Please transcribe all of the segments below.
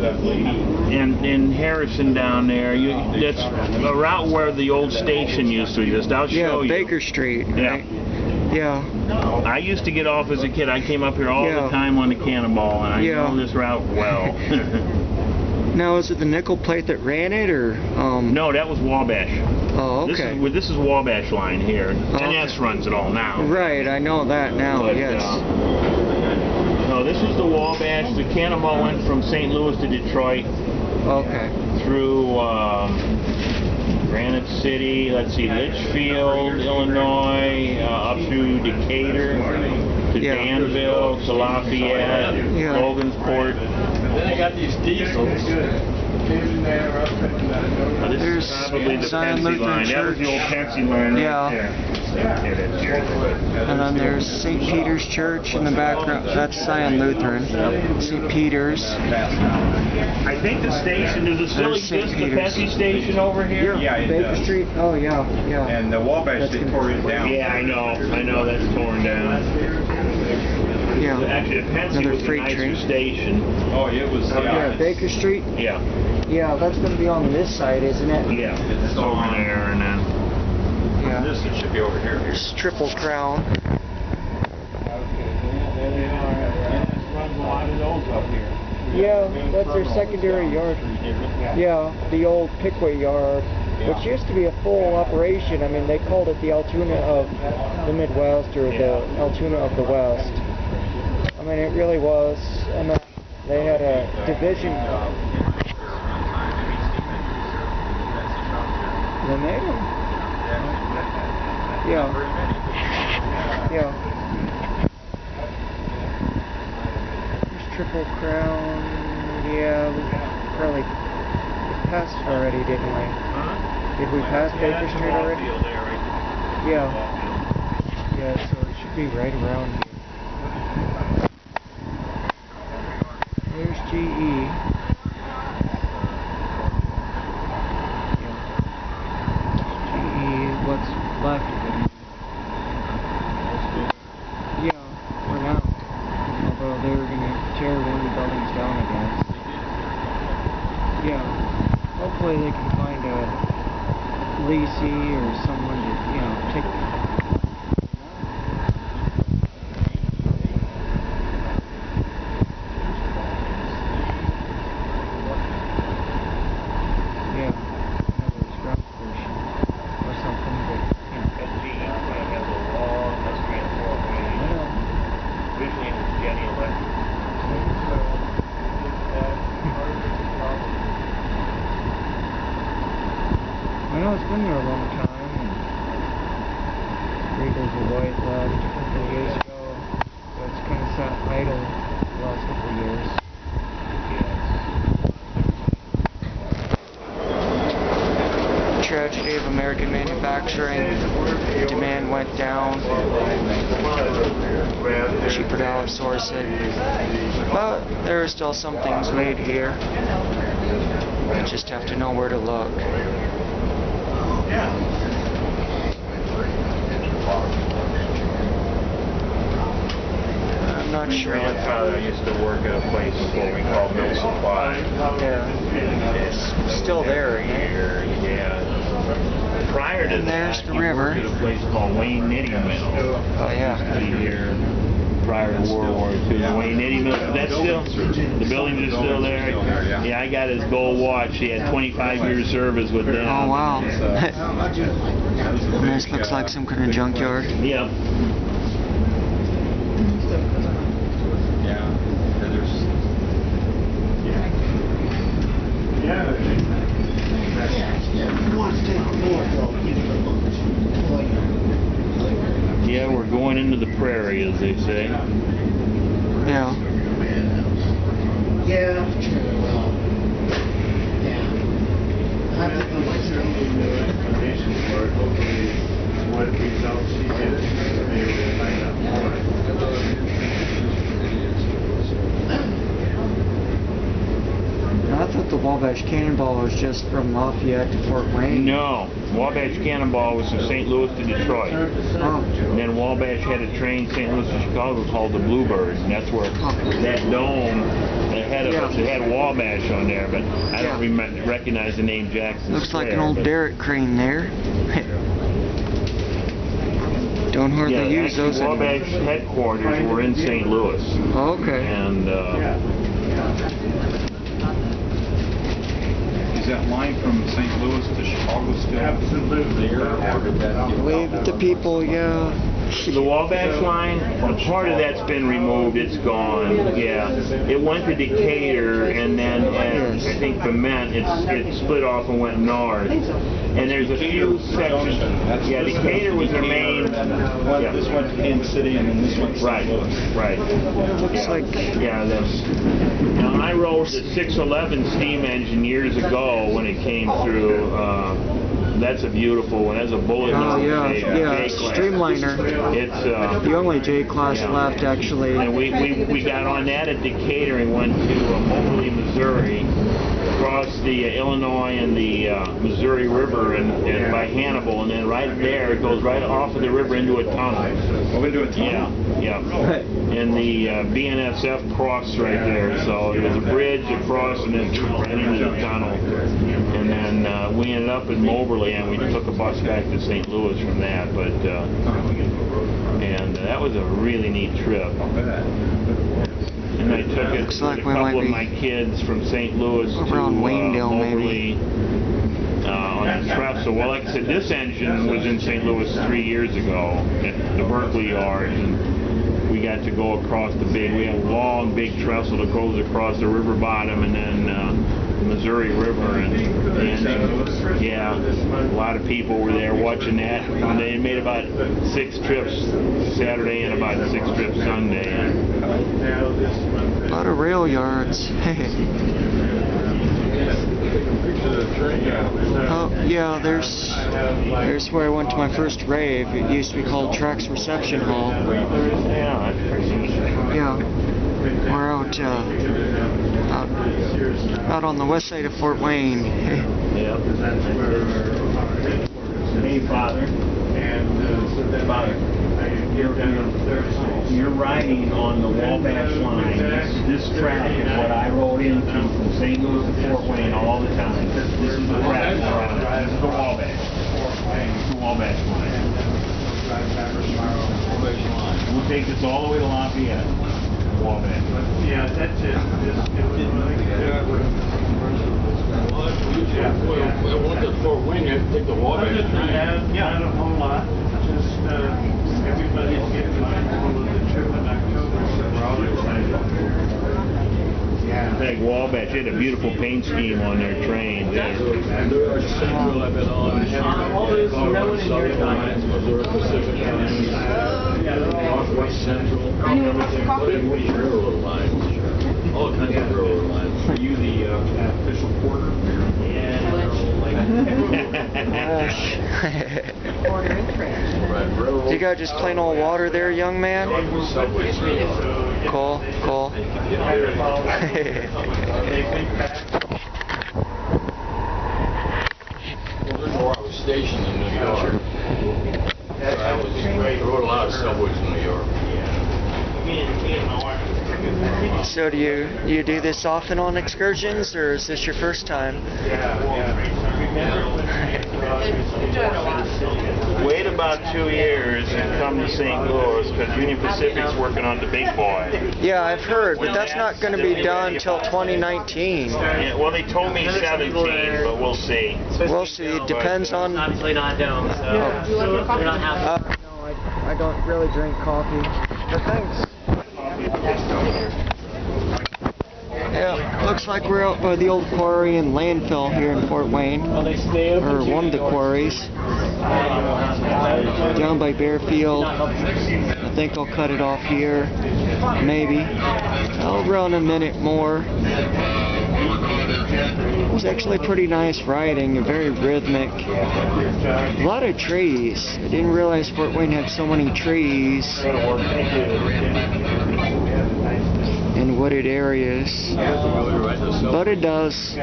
And in Harrison down there, that's a route where the old station used to exist. I'll show you. Yeah, Baker Street. Yeah. Right? Yeah. I used to get off as a kid. I came up here all the time on the Cannonball, and I know this route well. Now, is it the nickel plate that ran it, or? No, that was Wabash. Oh, okay. This is Wabash line here. NS runs it all now. Right, I know that now. But, yes. No, this was the Wabash. The Cannonball went from St. Louis to Detroit. Okay. Through Granite City, let's see, Litchfield, Illinois, up through Decatur, to Danville, to Lafayette, Logansport. Then I got these diesels. This is probably the Pensy line. That was the old Pensy line right there. And then there's St. Peter's Church in the background. That's Zion Lutheran. St. Peter's. I think the station, does it still exist, the Pensy station over here? Yeah, it Baker does. Street? Oh, yeah. And the Wabash, they tore it down. Yeah, I know that's torn down. Yeah. Actually, the Pensy was a nicer station. Oh, it was, yeah, Baker Street? Yeah. Yeah, that's going to be on this side, isn't it? Yeah, it's over there, and then... Yeah. This it should be over here. There's Triple Crown. Yeah, that's their secondary yard. Yeah, the old Pickway yard, which used to be a full operation. I mean, they called it the Altoona of the Midwest, or the Altoona of the West. I mean, it really was. And they had a division. They made them. Yeah. There's Triple Crown. Yeah, we probably passed it already, didn't we? Did we pass Baker Street already? Yeah. Yeah, so it should be right around here. There's GE. What's left of it. Yeah, for now. Although they were going to tear one of the buildings down, I guess. Yeah. Hopefully they can find a leasee or someone to, take... I know it's been there a long time. There's a Lloyd left a couple of years ago, so it's kind of sat idle the last couple of years. Tragedy of American manufacturing. Demand went down. Cheaper to outsource it. But there are still some things made here. You just have to know where to look. I'm not sure. My grandfather used to work at a place before we called Mill Supply. Yeah. It's still there, yeah. Prior to there's that, the he river. worked at a place called Wayne Knitting Mill. Oh, yeah. Here, prior to World War II. The Wayne Knitting Mill, that's still, the buildings are still there. Yeah, I got his gold watch. He had 25 years service with them. Oh, wow. This looks like some kind of junkyard. Yep. Yeah, we're going into the prairie, as they say. Yeah. Yeah. thought the Wabash Cannonball was just from Lafayette to Fort Wayne. No, Wabash Cannonball was from St. Louis to Detroit. Oh. And then Wabash had a train St. Louis to Chicago called the Bluebird, and that's where that dome ahead of us, it had Wabash on there, but I don't recognize the name Jackson Looks Square, like an old but derrick crane there. Don't hardly use actually, those Wabash anymore. headquarters were in St. Louis. Oh, okay. And Is that line from St. Louis to Chicago still? Absolutely. Wave at the people, yeah. the Wabash line, part of that's been removed, it's gone, yeah. It went to Decatur, and then I think Bement, it split off and went north. And there's a few sections, yeah, Decatur was the main, This went to Kansas City, and then this went to St. Louis. Right. Looks like... Yeah, now I rode the 611 steam engine years ago when it came through. That's a beautiful one. That's a bullet. Oh yeah, J-class. Streamliner. It's the only J-class left, actually. And we got on that at Decatur and went to Moberly, Missouri, across the Illinois and the Missouri River and by Hannibal, and then right there it goes right off of the river into a tunnel. Oh, into a tunnel? Yeah. And the BNSF crossed right there, so it was a bridge across and then right into the tunnel. And then we ended up in Moberly, and we took a bus back to St. Louis from that. But and that was a really neat trip. And I took it with a couple of my kids from St. Louis to Moberly on the trestle. Well, like I said, this engine was in St. Louis 3 years ago at the Berkeley yard, and we got to go across we have a long, big trestle that goes across the river bottom and then the Missouri River, and yeah, a lot of people were there watching that. And they made about 6 trips Saturday and about 6 trips Sunday. A lot of rail yards. Oh yeah, there's where I went to my first rave. It used to be called Trax Reception Hall. Yeah, we're out on the west side of Fort Wayne. Hey, Father. Father, you're riding on the Wabash line. This track is what I rode into from St. Louis to Fort Wayne all the time. This is the track around. This is the Wabash. The Wabash line. We'll take this all the way to Lafayette. Wabash. Yeah, that's it. I went to Fort Wayne, I had to take the Wabash. Not a whole lot. Just everybody's getting comfortable with the trip in October, so we're all excited. In fact, Wabash had a beautiful paint scheme on their train. They're Central, I've been on. Southern lines, Missouri Pacific lines, Northwest Central, everything, railroad lines, all kinds of railroad lines. Are you the official porter? Order and trash. You got just plain old water there, young man? Cool. Before I was stationed in New York, I rode a lot of subways in New York. So do you do this often on excursions, or is this your first time? Wait about 2 years and come to St. Louis, because Union Pacific's working on the big boy. Yeah, I've heard, but that's not going to be done until 2019. Yeah, well, they told me 17, but we'll see. We'll see. It depends on... Obviously not down, so we're not happy. No, I don't really drink coffee. But thanks. Yeah, looks like we're out by the old quarry and landfill here in Fort Wayne. Or one of the quarries. Down by Bearfield. I think I'll cut it off here. Maybe. I'll run a minute more. It was actually pretty nice riding and very rhythmic. A lot of trees. I didn't realize Fort Wayne had so many trees. And wooded areas. But it does.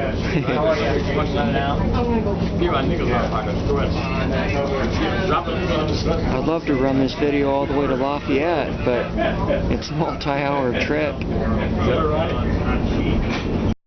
I'd love to run this video all the way to Lafayette, but it's a multi-hour trip.